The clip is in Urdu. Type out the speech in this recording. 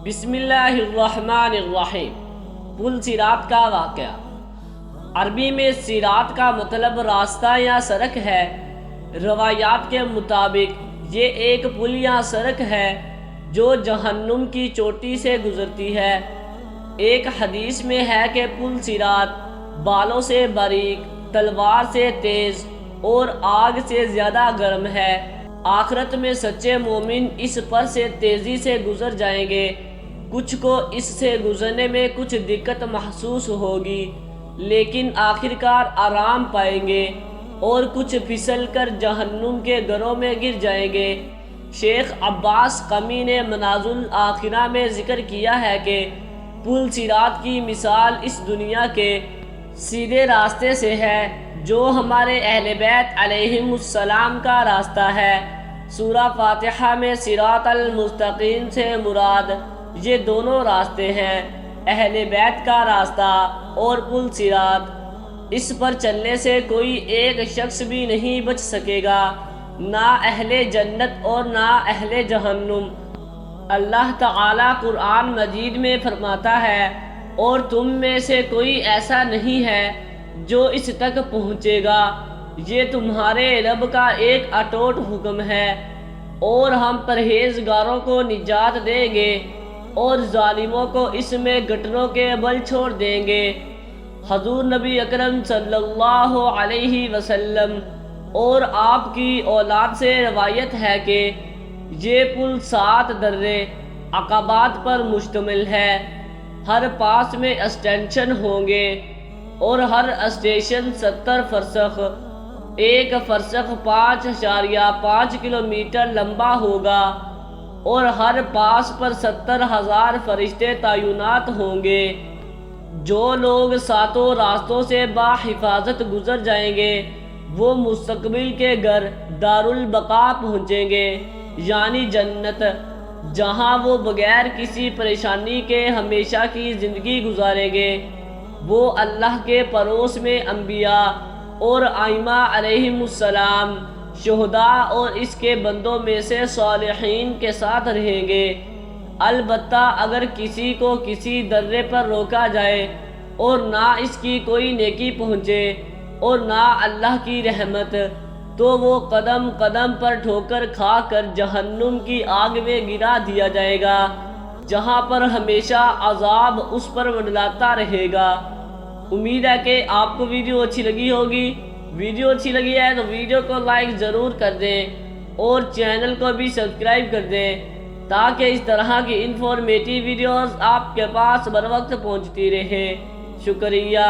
بسم اللہ الرحمن الرحیم۔ پل صراط کا واقعہ۔ عربی میں صراط کا مطلب راستہ یا سڑک ہے۔ روایات کے مطابق یہ ایک پل یا سڑک ہے جو جہنم کی چوٹی سے گزرتی ہے۔ ایک حدیث میں ہے کہ پل صراط بالوں سے باریک، تلوار سے تیز اور آگ سے زیادہ گرم ہے۔ آخرت میں سچے مومن اس پر سے تیزی سے گزر جائیں گے۔ کچھ کو اس سے گزرنے میں کچھ دقت محسوس ہوگی، لیکن آخرکار آرام پائیں گے، اور کچھ پھسل کر جہنم کے گروں میں گر جائیں گے۔ شیخ عباس قمی نے منازل الآخرہ میں ذکر کیا ہے کہ پل صراط کی مثال اس دنیا کے سیدھے راستے سے ہے جو ہمارے اہل بیت علیہم السلام کا راستہ ہے۔ سورہ فاتحہ میں صراط المستقیم سے مراد یہ دونوں راستے ہیں، اہل بیت کا راستہ اور پل صراط۔ اس پر چلنے سے کوئی ایک شخص بھی نہیں بچ سکے گا، نہ اہل جنت اور نہ اہل جہنم۔ اللہ تعالیٰ قرآن مجید میں فرماتا ہے، اور تم میں سے کوئی ایسا نہیں ہے جو اس تک پہنچے گا، یہ تمہارے رب کا ایک اٹوٹ حکم ہے، اور ہم پرہیزگاروں کو نجات دیں گے اور ظالموں کو اس میں گٹروں کے بل چھوڑ دیں گے۔ حضور نبی اکرم صلی اللہ علیہ وسلم اور آپ کی اولاد سے روایت ہے کہ یہ پل 7 درے عقبات پر مشتمل ہے۔ ہر پاس میں اسٹیشن ہوں گے اور ہر اسٹیشن 70 فرسخ، ایک فرسخ 5.5 کلومیٹر لمبا ہوگا، اور ہر پاس پر 70,000 فرشتے تعینات ہوں گے۔ جو لوگ 7 راستوں سے باحفاظت گزر جائیں گے وہ مستقبل کے گھر دارالبقا پہنچیں گے، یعنی جنت، جہاں وہ بغیر کسی پریشانی کے ہمیشہ کی زندگی گزاریں گے۔ وہ اللہ کے پڑوس میں انبیاء اور ائمہ علیہم السلام، شہداء اور اس کے بندوں میں سے صالحین کے ساتھ رہیں گے۔ البتہ اگر کسی کو کسی درے پر روکا جائے اور نہ اس کی کوئی نیکی پہنچے اور نہ اللہ کی رحمت، تو وہ قدم قدم پر ٹھوکر کھا کر جہنم کی آگ میں گرا دیا جائے گا، جہاں پر ہمیشہ عذاب اس پر منڈلاتا رہے گا۔ امید ہے کہ آپ کو ویڈیو اچھی لگی ہوگی۔ ویڈیو اچھی لگی ہے تو ویڈیو کو لائک ضرور کر دیں اور چینل کو بھی سبسکرائب کر دیں، تاکہ اس طرح کی انفارمیٹیو ویڈیوز آپ کے پاس بر وقت پہنچتی رہیں۔ شکریہ۔